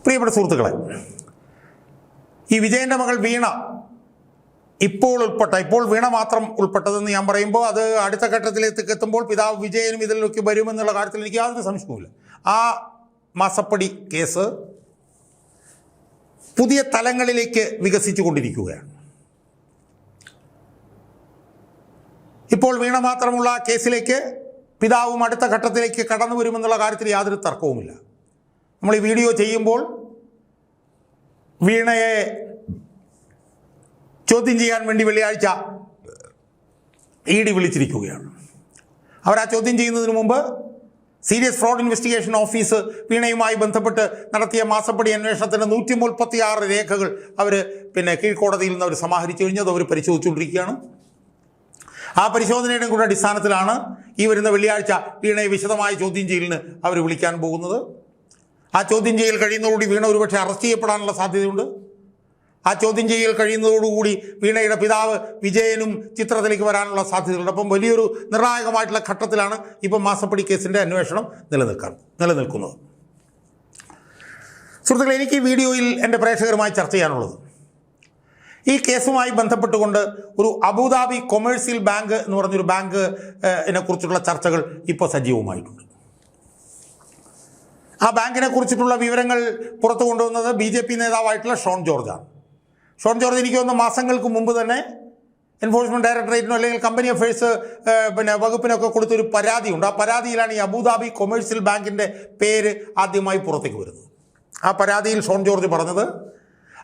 പ്രിയപ്പെട്ട സുഹൃത്തുക്കളെ, ഈ വിജയൻ്റെ മകൾ വീണ ഇപ്പോൾ വീണ മാത്രം ഉൾപ്പെട്ടതെന്ന് ഞാൻ പറയുമ്പോൾ അത് അടുത്ത ഘട്ടത്തിലേക്ക് എത്തുമ്പോൾ പിതാവ് വിജയനും ഇതിലൊക്കെ വരുമെന്നുള്ള കാര്യത്തിൽ എനിക്ക് യാതൊരു സംശയവുമില്ല. ആ മാസപ്പടി കേസ് പുതിയ തലങ്ങളിലേക്ക് വികസിച്ചു കൊണ്ടിരിക്കുകയാണ്. ഇപ്പോൾ വീണ മാത്രമുള്ള കേസിലേക്ക് പിതാവും അടുത്ത ഘട്ടത്തിലേക്ക് കടന്നു വരുമെന്നുള്ള കാര്യത്തിൽ യാതൊരു തർക്കവുമില്ല. നമ്മൾ ഈ വീഡിയോ ചെയ്യുമ്പോൾ വീണയെ ചോദ്യം ചെയ്യാൻ വേണ്ടി വെള്ളിയാഴ്ച ED വിളിച്ചിരിക്കുകയാണ്. അവരാ ചോദ്യം ചെയ്യുന്നതിന് മുമ്പ് സീരിയസ് ഫ്രോഡ് ഇൻവെസ്റ്റിഗേഷൻ ഓഫീസ് വീണയുമായി ബന്ധപ്പെട്ട് നടത്തിയ മാസപ്പടി അന്വേഷണത്തിന് 136 രേഖകൾ അവർ കീഴ്ക്കോടതിയിൽ നിന്ന് അവർ സമാഹരിച്ചു കഴിഞ്ഞത് അവർ പരിശോധിച്ചുകൊണ്ടിരിക്കുകയാണ്. ആ പരിശോധനയുടെ കൂടെ അടിസ്ഥാനത്തിലാണ് ഈ വരുന്ന വെള്ളിയാഴ്ച വീണയെ വിശദമായ ചോദ്യം ചെയ്യലിന് അവർ വിളിക്കാൻ പോകുന്നത്. ആ ചോദ്യം ചെയ്യൽ കഴിയുന്നതോടുകൂടി വീണ ഒരുപക്ഷെ അറസ്റ്റ് ചെയ്യപ്പെടാനുള്ള സാധ്യതയുണ്ട്. ആ ചോദ്യം ചെയ്യൽ കഴിയുന്നതോടുകൂടി വീണയുടെ പിതാവ് വിജയനും ചിത്രത്തിലേക്ക് വരാനുള്ള സാധ്യതയുണ്ട്. അപ്പം വലിയൊരു നിർണായകമായിട്ടുള്ള ഘട്ടത്തിലാണ് ഇപ്പം മാസപ്പടി കേസിൻ്റെ അന്വേഷണം നിലനിൽക്കുന്നത്. സുഹൃത്തുക്കളെ, എനിക്ക് ഈ വീഡിയോയിൽ എൻ്റെ പ്രേക്ഷകരുമായി ചർച്ച ചെയ്യാനുള്ളത് ഈ കേസുമായി ബന്ധപ്പെട്ടുകൊണ്ട് ഒരു അബുദാബി കൊമേഴ്സ്യൽ ബാങ്ക് എന്ന് പറഞ്ഞൊരു ബാങ്കിനെ കുറിച്ചുള്ള ചർച്ചകൾ ഇപ്പോൾ സജീവമായിട്ടുണ്ട്. ആ ബാങ്കിനെ കുറിച്ചിട്ടുള്ള വിവരങ്ങൾ പുറത്തു കൊണ്ടുവന്നത് BJP നേതാവായിട്ടുള്ള ഷോൺ ജോർജാണ്. ഷോൺ ജോർജ് എനിക്ക് തോന്നുന്ന മാസങ്ങൾക്ക് മുമ്പ് തന്നെ എൻഫോഴ്സ്മെൻറ്റ് ഡയറക്ടറേറ്റിനോ അല്ലെങ്കിൽ കമ്പനി അഫയേഴ്സ് വകുപ്പിനൊക്കെ കൊടുത്തൊരു പരാതിയുണ്ട്. ആ പരാതിയിലാണ് ഈ അബുദാബി കൊമേഴ്സ്യൽ ബാങ്കിൻ്റെ പേര് ആദ്യമായി പുറത്തേക്ക് വരുന്നത്. ആ പരാതിയിൽ ഷോൺ ജോർജ് പറഞ്ഞത്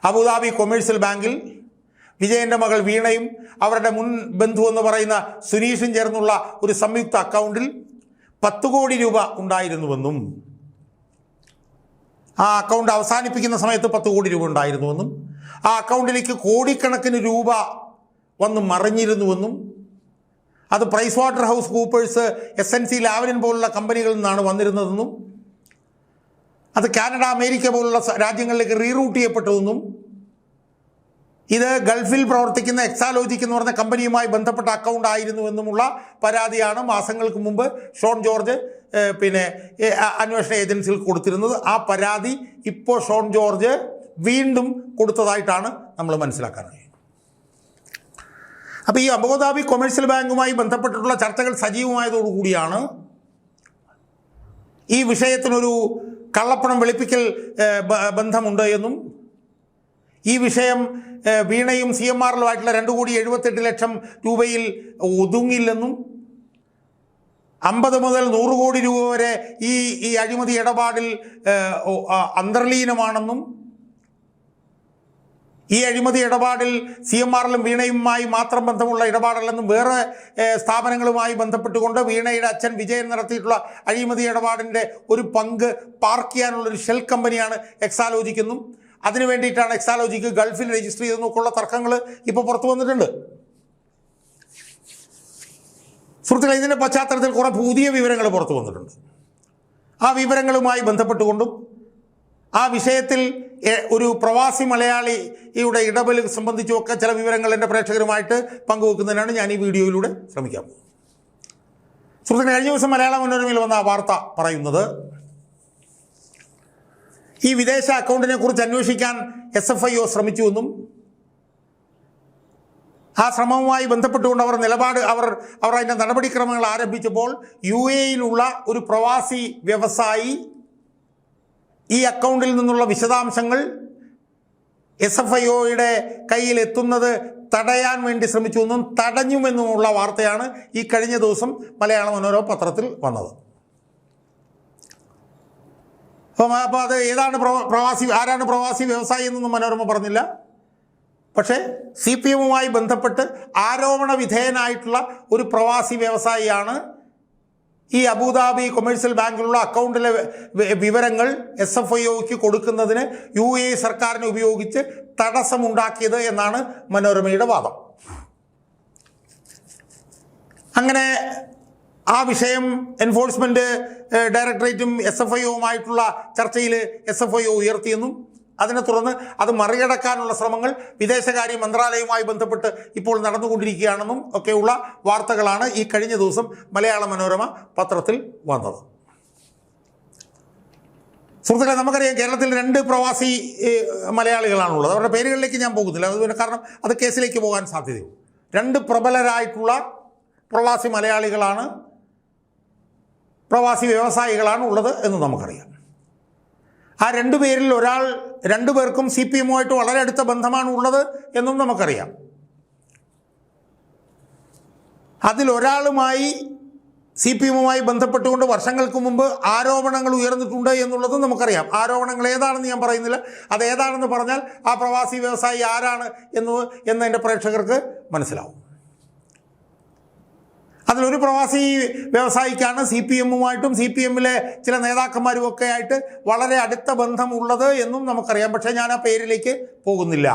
അബുദാബി കൊമേഴ്സ്യൽ ബാങ്കിൽ വിജയൻ്റെ മകൾ വീണയും അവരുടെ മുൻ ബന്ധു എന്ന് പറയുന്ന സുനീഷും ചേർന്നുള്ള ഒരു സംയുക്ത അക്കൗണ്ടിൽ 10 കോടി രൂപ ഉണ്ടായിരുന്നുവെന്നും ആ അക്കൗണ്ട് അവസാനിപ്പിക്കുന്ന സമയത്ത് 10 കോടി രൂപ ഉണ്ടായിരുന്നുവെന്നും ആ അക്കൗണ്ടിലേക്ക് കോടിക്കണക്കിന് രൂപ വന്ന് മറിഞ്ഞിരുന്നുവെന്നും അത് PricewaterhouseCoopers SNC Lavalin പോലുള്ള കമ്പനികളിൽ നിന്നാണ് വന്നിരുന്നതെന്നും അത് കാനഡ അമേരിക്ക പോലുള്ള രാജ്യങ്ങളിലേക്ക് റീറൂട്ട് ചെയ്യപ്പെട്ടുവെന്നും ഇത് ഗൾഫിൽ പ്രവർത്തിക്കുന്ന എക്സാലോജിക് എന്ന് പറഞ്ഞ കമ്പനിയുമായി ബന്ധപ്പെട്ട അക്കൗണ്ട് ആയിരുന്നുവെന്നുമുള്ള പരാതിയാണ് മാസങ്ങൾക്ക് മുമ്പ് ഷോൺ ജോർജ് അന്വേഷണ ഏജൻസിയിൽ കൊടുത്തിരുന്നത്. ആ പരാതി ഇപ്പോൾ ഷോൺ ജോർജ് വീണ്ടും കൊടുത്തതായിട്ടാണ് നമ്മൾ മനസ്സിലാക്കാനായത്. അപ്പോൾ ഈ അബുദാബി കൊമേഴ്സ്യൽ ബാങ്കുമായി ബന്ധപ്പെട്ടിട്ടുള്ള ചർച്ചകൾ സജീവമായതോടുകൂടിയാണ് ഈ വിഷയത്തിനൊരു കള്ളപ്പണം വെളുപ്പിക്കൽ ബന്ധമുണ്ട് എന്നും ഈ വിഷയം വീണയും CMRലുമായിട്ടുള്ള 2,78,00,000 രൂപയിൽ ഒതുങ്ങില്ലെന്നും 50 മുതൽ 100 കോടി രൂപ വരെ ഈ അഴിമതി ഇടപാടിൽ അന്തർലീനമാണെന്നും ഈ അഴിമതി ഇടപാടിൽ CMRലും വീണയുമായി മാത്രം ബന്ധമുള്ള ഇടപാടല്ലെന്നും വേറെ സ്ഥാപനങ്ങളുമായി ബന്ധപ്പെട്ടുകൊണ്ട് വീണയുടെ അച്ഛൻ വിജയൻ നടത്തിയിട്ടുള്ള അഴിമതി ഇടപാടിൻ്റെ ഒരു പങ്ക് പാർക്ക് ചെയ്യാനുള്ളൊരു ഷെൽ കമ്പനിയാണ് എക്സാലോജിക് എന്നും അതിനു വേണ്ടിയിട്ടാണ് എക്സാലോജിക്ക് ഗൾഫിൽ രജിസ്റ്റർ ചെയ്തെന്നൊക്കെയുള്ള തർക്കങ്ങൾ ഇപ്പോൾ പുറത്തു വന്നിട്ടുണ്ട്. സുഹൃത്തുക്കളെ, ഇതിൻ്റെ പശ്ചാത്തലത്തിൽ കുറേ പുതിയ വിവരങ്ങൾ പുറത്തു വന്നിട്ടുണ്ട്. ആ വിവരങ്ങളുമായി ബന്ധപ്പെട്ടുകൊണ്ടും ആ വിഷയത്തിൽ ഒരു പ്രവാസി മലയാളിയുടെ ഇടപെടൽ സംബന്ധിച്ചുമൊക്കെ ചില വിവരങ്ങൾ എൻ്റെ പ്രേക്ഷകരുമായിട്ട് പങ്കുവെക്കുന്നതിനാണ് ഞാൻ ഈ വീഡിയോയിലൂടെ ശ്രമിക്കാൻ പോകുന്നത്. സുഹൃത്തുക്കളെ, കഴിഞ്ഞ ദിവസം മലയാള മനോരമയിൽ വന്ന ആ വാർത്ത പറയുന്നത് ഈ വിദേശ അക്കൗണ്ടിനെ കുറിച്ച് അന്വേഷിക്കാൻ SFIO ശ്രമിച്ചുവെന്നും ആ ശ്രമവുമായി ബന്ധപ്പെട്ടുകൊണ്ട് അവർ അതിൻ്റെ നടപടിക്രമങ്ങൾ ആരംഭിച്ചപ്പോൾ UAEയിലുള്ള ഒരു പ്രവാസി വ്യവസായി ഈ അക്കൗണ്ടിൽ നിന്നുള്ള വിശദാംശങ്ങൾ SFIOയുടെ കയ്യിൽ എത്തുന്നത് തടയാൻ വേണ്ടി ശ്രമിച്ചുവെന്നും തടഞ്ഞുമെന്നുമുള്ള വാർത്തയാണ് ഈ കഴിഞ്ഞ ദിവസം മലയാള മനോരമ പത്രത്തിൽ വന്നത്. അപ്പോൾ അത് ആരാണ് പ്രവാസി വ്യവസായി എന്നൊന്നും മനോരമ പറഞ്ഞില്ല. പക്ഷേ CPMവുമായി ബന്ധപ്പെട്ട് ആരോപണ വിധേയനായിട്ടുള്ള ഒരു പ്രവാസി വ്യവസായിയാണ് ഈ അബുദാബി കൊമേഴ്സ്യൽ ബാങ്കിലുള്ള അക്കൗണ്ടിലെ വിവരങ്ങൾ SFIOയ്ക്ക് കൊടുക്കുന്നതിന് UAE സർക്കാരിനെ ഉപയോഗിച്ച് തടസ്സമുണ്ടാക്കിയത് എന്നാണ് മനോരമയുടെ വാദം. അങ്ങനെ ആ വിഷയം എൻഫോഴ്സ്മെൻറ്റ് ഡയറക്ടറേറ്റും SFIOവുമായിട്ടുള്ള ചർച്ചയിൽ SFIO ഉയർത്തിയെന്നും അതിനെ തുടർന്ന് അത് മറികടക്കാനുള്ള ശ്രമങ്ങൾ വിദേശകാര്യ മന്ത്രാലയവുമായി ബന്ധപ്പെട്ട് ഇപ്പോൾ നടന്നുകൊണ്ടിരിക്കുകയാണെന്നും ഒക്കെയുള്ള വാർത്തകളാണ് ഈ കഴിഞ്ഞ ദിവസം മലയാള മനോരമ പത്രത്തിൽ വന്നത്. സുഹൃത്തുക്കളെ, നമുക്കറിയാം കേരളത്തിൽ 2 പ്രവാസി മലയാളികളാണുള്ളത്. അവരുടെ പേരുകളിലേക്ക് ഞാൻ പോകുന്നില്ല, അതുപോലെ കാരണം അത് കേസിലേക്ക് പോകാൻ സാധ്യതയുണ്ട്. 2 പ്രബലരായിട്ടുള്ള പ്രവാസി മലയാളികളാണ്, പ്രവാസി വ്യവസായികളാണ് ഉള്ളത് എന്ന് നമുക്കറിയാം. ആ 2 പേരിൽ 2 പേർക്കും CPM-ഉമായിട്ട് വളരെ അടുത്ത ബന്ധമാണ് ഉള്ളത് എന്നും നമുക്കറിയാം. അതിലൊരാളുമായി CPM-ഉമായി ബന്ധപ്പെട്ടുകൊണ്ട് വർഷങ്ങൾക്ക് മുമ്പ് ആരോപണങ്ങൾ ഉയർന്നിട്ടുണ്ട് എന്നുള്ളതും നമുക്കറിയാം. ആരോപണങ്ങൾ ഏതാണെന്ന് ഞാൻ പറയുന്നില്ല, അത് ഏതാണെന്ന് പറഞ്ഞാൽ ആ പ്രവാസി വ്യവസായി ആരാണ് എന്ന് എൻ്റെ പ്രേക്ഷകർക്ക് മനസ്സിലാവും. അതിലൊരു പ്രവാസി വ്യവസായിക്കാണ് CPM-ഉമായിട്ടും CPM-ലെ ചില നേതാക്കന്മാരുമൊക്കെ ആയിട്ട് വളരെ അടുത്ത ബന്ധമുള്ളത് എന്നും നമുക്കറിയാം. പക്ഷേ ഞാൻ ആ പേരിലേക്ക് പോകുന്നില്ല.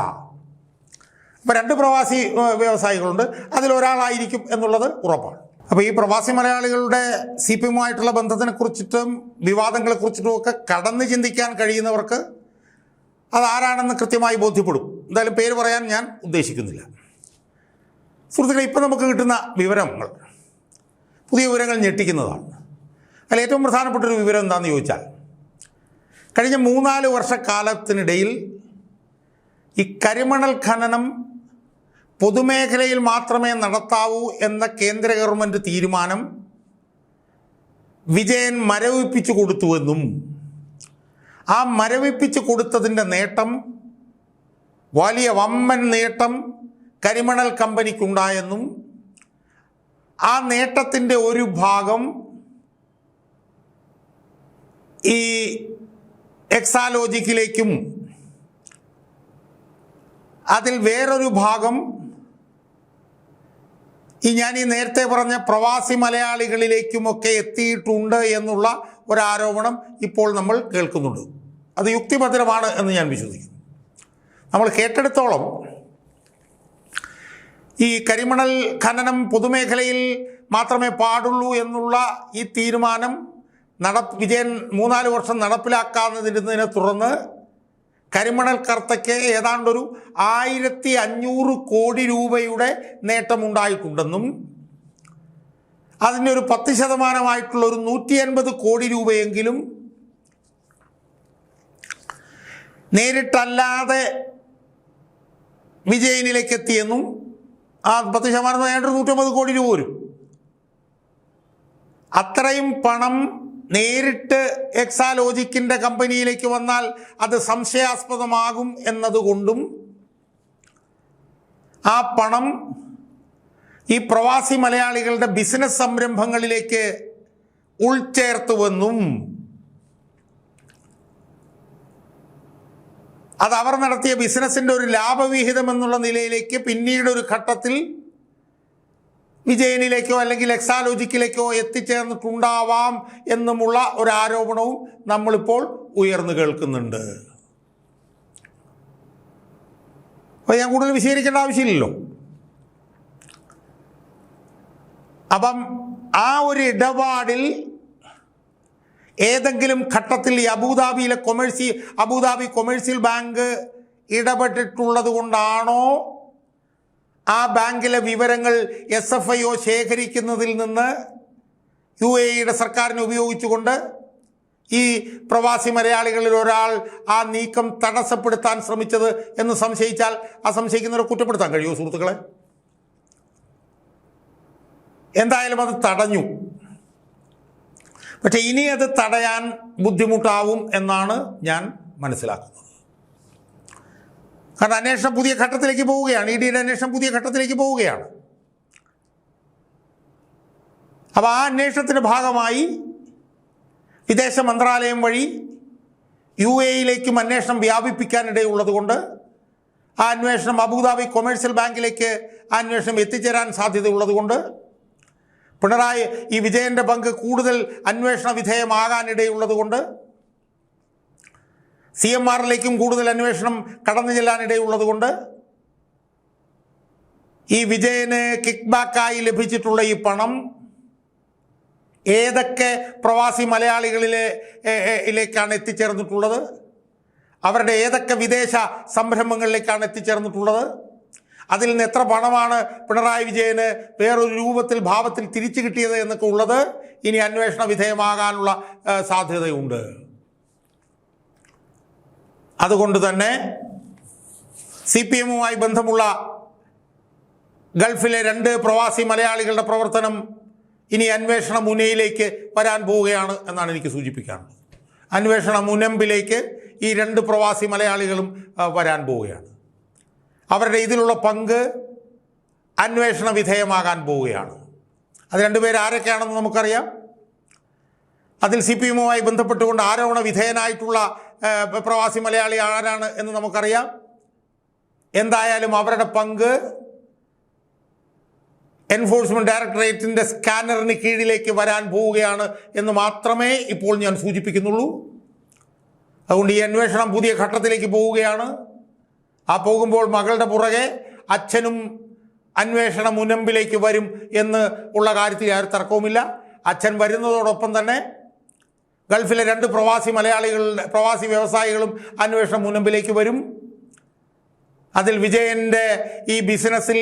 അപ്പോൾ 2 പ്രവാസി വ്യവസായികളുണ്ട്, അതിലൊരാളായിരിക്കും എന്നുള്ളത് ഉറപ്പാണ്. അപ്പോൾ ഈ പ്രവാസി മലയാളികളുടെ CPM-ഉമായിട്ടുള്ള ബന്ധത്തിനെക്കുറിച്ചിട്ടും വിവാദങ്ങളെക്കുറിച്ചിട്ടും ഒക്കെ കടന്ന് ചിന്തിക്കാൻ കഴിയുന്നവർക്ക് അതാരാണെന്ന് കൃത്യമായി ബോധ്യപ്പെടും. എന്തായാലും പേര് പറയാൻ ഞാൻ ഉദ്ദേശിക്കുന്നില്ല. സുഹൃത്തുക്കളെ, ഇപ്പം നമുക്ക് കിട്ടുന്ന വിവരങ്ങൾ പുതിയ വിവരങ്ങൾ ഞെട്ടിക്കുന്നതാണ്. അതിൽ ഏറ്റവും പ്രധാനപ്പെട്ടൊരു വിവരം എന്താണെന്ന് ചോദിച്ചാൽ, കഴിഞ്ഞ 3-4 വർഷക്കാലത്തിനിടയിൽ ഈ കരിമണൽ ഖനനം പൊതുമേഖലയിൽ മാത്രമേ നടത്താവൂ എന്ന കേന്ദ്ര ഗവൺമെൻറ് തീരുമാനം വിജയൻ മരവിപ്പിച്ചു കൊടുത്തുവെന്നും ആ മരവിപ്പിച്ചു കൊടുത്തതിൻ്റെ നേട്ടം, വലിയ വമ്പൻ നേട്ടം കരിമണൽ കമ്പനിക്കുണ്ടായെന്നും ആ നേട്ടത്തിൻ്റെ ഒരു ഭാഗം ഈ എക്സാലോജിക്കിലേക്കും അതിൽ വേറൊരു ഭാഗം ഞാൻ നേരത്തെ പറഞ്ഞ പ്രവാസി മലയാളികളിലേക്കുമൊക്കെ എത്തിയിട്ടുണ്ട് എന്നുള്ള ഒരാരോപണം ഇപ്പോൾ നമ്മൾ കേൾക്കുന്നുണ്ട്. അത് യുക്തിഭദ്രമാണ് എന്ന് ഞാൻ വിശ്വസിക്കുന്നു. നമ്മൾ കേട്ടെടുത്തോളം ഈ കരിമണൽ ഖനനം പൊതുമേഖലയിൽ മാത്രമേ പാടുള്ളൂ എന്നുള്ള ഈ തീരുമാനം വിജയൻ 3-4 വർഷം നടപ്പിലാക്കാതിരുന്നതിനെ തുടർന്ന് കരിമണൽ കർത്തയ്ക്ക് ഏതാണ്ടൊരു 1500 കോടി രൂപയുടെ നേട്ടമുണ്ടായിട്ടുണ്ടെന്നും അതിൻ്റെ ഒരു 10% ഒരു 150 കോടി രൂപയെങ്കിലും നേരിട്ടല്ലാതെ വിജയനിലേക്ക് എത്തിയെന്നും ആ 10% ഏതാണ്ട് 150 കോടി രൂപ വരും. അത്രയും പണം നേരിട്ട് എക്സാലോജിക്കിൻ്റെ കമ്പനിയിലേക്ക് വന്നാൽ അത് സംശയാസ്പദമാകും എന്നതുകൊണ്ടും ആ പണം ഈ പ്രവാസി മലയാളികളുടെ ബിസിനസ് സംരംഭങ്ങളിലേക്ക് ഉൾച്ചേർത്തുവെന്നും അത് അവർ നടത്തിയ ബിസിനസ്സിൻ്റെ ഒരു ലാഭവിഹിതം എന്നുള്ള നിലയിലേക്ക് പിന്നീട് ഒരു ഘട്ടത്തിൽ വിജയനിലേക്കോ അല്ലെങ്കിൽ എക്സാലോജിക്കിലേക്കോ എത്തിച്ചേർന്നിട്ടുണ്ടാവാം എന്നുമുള്ള ഒരു ആരോപണവും നമ്മളിപ്പോൾ ഉയർന്നു കേൾക്കുന്നുണ്ട്. അപ്പോൾ ഞാൻ കൂടുതൽ വിശദീകരിക്കേണ്ട ആവശ്യമില്ലല്ലോ. അപ്പം ആ ഒരു ഇടപാടിൽ ഏതെങ്കിലും ഘട്ടത്തിൽ ഈ അബുദാബി കൊമേഴ്സ്യൽ ബാങ്ക് ഇടപെട്ടിട്ടുള്ളത് കൊണ്ടാണോ ആ ബാങ്കിലെ വിവരങ്ങൾ SFIO ശേഖരിക്കുന്നതിൽ നിന്ന് UAE സർക്കാരിനെ ഉപയോഗിച്ചുകൊണ്ട് ഈ പ്രവാസി മലയാളികളിൽ ഒരാൾ ആ നീക്കം തടസ്സപ്പെടുത്താൻ ശ്രമിച്ചത് എന്ന് സംശയിച്ചാൽ ആ സംശയിക്കുന്നവരെ കുറ്റപ്പെടുത്താൻ കഴിയുമോ സുഹൃത്തുക്കളെ? എന്തായാലും അത് തടഞ്ഞു. പക്ഷെ ഇനി അത് തടയാൻ ബുദ്ധിമുട്ടാവും എന്നാണ് ഞാൻ മനസ്സിലാക്കുന്നത്. കാരണം അന്വേഷണം പുതിയ ഘട്ടത്തിലേക്ക് പോവുകയാണ്. EDയുടെ അന്വേഷണം പുതിയ ഘട്ടത്തിലേക്ക് പോവുകയാണ്. അപ്പോൾ ആ അന്വേഷണത്തിൻ്റെ ഭാഗമായി വിദേശ മന്ത്രാലയം വഴി UAEയിലേക്കും അന്വേഷണം വ്യാപിപ്പിക്കാനിടയുള്ളത് കൊണ്ട് ആ അന്വേഷണം അബുദാബി കൊമേഴ്സ്യൽ ബാങ്കിലേക്ക് ആ അന്വേഷണം എത്തിച്ചേരാൻ സാധ്യതയുള്ളത് കൊണ്ട് ഈ വിജയൻ്റെ പങ്ക് കൂടുതൽ അന്വേഷണ വിധേയമാകാനിടയുള്ളത് കൊണ്ട് CMRലേക്കും കൂടുതൽ അന്വേഷണം കടന്നു ചെല്ലാനിടയുള്ളത് കൊണ്ട് ഈ വിജയന് കിക്ക് ബാക്കായി ലഭിച്ചിട്ടുള്ള ഈ പണം ഏതൊക്കെ പ്രവാസി മലയാളികളിലേക്കാണ് എത്തിച്ചേർന്നിട്ടുള്ളത്, അവരുടെ ഏതൊക്കെ വിദേശ സംരംഭങ്ങളിലേക്കാണ് എത്തിച്ചേർന്നിട്ടുള്ളത്, അതിൽ നിന്ന് എത്ര പണമാണ് പിണറായി വിജയന് വേറൊരു ഭാവത്തിൽ തിരിച്ചു കിട്ടിയത് എന്നൊക്കെ ഉള്ളത് ഇനി അന്വേഷണ വിധേയമാകാനുള്ള സാധ്യതയുണ്ട്. അതുകൊണ്ട് തന്നെ CPM-മായി ബന്ധമുള്ള ഗൾഫിലെ 2 പ്രവാസി മലയാളികളുടെ പ്രവർത്തനം ഇനി അന്വേഷണ മുനയിലേക്ക് വരാൻ പോവുകയാണ് എന്നാണ് എനിക്ക് സൂചിപ്പിക്കാനുള്ളത്. അന്വേഷണ മുനമ്പിലേക്ക് ഈ 2 പ്രവാസി മലയാളികളും വരാൻ പോവുകയാണ്. അവരുടെ ഇതിലുള്ള പങ്ക് അന്വേഷണ വിധേയമാകാൻ പോവുകയാണ്. അത് 2 പേര് ആരൊക്കെയാണെന്ന് നമുക്കറിയാം. അതിൽ CPM-മായി ബന്ധപ്പെട്ടുകൊണ്ട് ആരോപണ വിധേയനായിട്ടുള്ള പ്രവാസി മലയാളി ആരാണ് എന്ന് നമുക്കറിയാം. എന്തായാലും അവരുടെ പങ്ക് എൻഫോഴ്സ്മെന്റ് ഡയറക്ടറേറ്റിൻ്റെ സ്കാനറിന് കീഴിലേക്ക് വരാൻ പോവുകയാണ് എന്ന് മാത്രമേ ഇപ്പോൾ ഞാൻ സൂചിപ്പിക്കുന്നുള്ളൂ. അതുകൊണ്ട് ഈ അന്വേഷണം പുതിയ ഘട്ടത്തിലേക്ക് പോവുകയാണ്. ആ പോകുമ്പോൾ മകളുടെ പുറകെ അച്ഛനും അന്വേഷണ മുനമ്പിലേക്ക് വരും എന്ന് ഉള്ള കാര്യത്തിൽ യാതൊരു തർക്കവുമില്ല. അച്ഛൻ വരുന്നതോടൊപ്പം തന്നെ ഗൾഫിലെ 2 പ്രവാസി വ്യവസായികളും അന്വേഷണ മുനമ്പിലേക്ക് വരും. അതിൽ വിജയൻ്റെ ഈ ബിസിനസ്സിൽ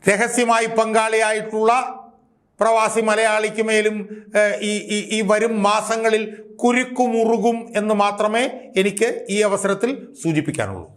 രഹസ്യമായി പങ്കാളിയായിട്ടുള്ള പ്രവാസി മലയാളിക്ക് മേലും ഈ വരും മാസങ്ങളിൽ കുരുക്കുമുറുകും എന്ന് മാത്രമേ എനിക്ക് ഈ അവസരത്തിൽ സൂചിപ്പിക്കാനുള്ളൂ.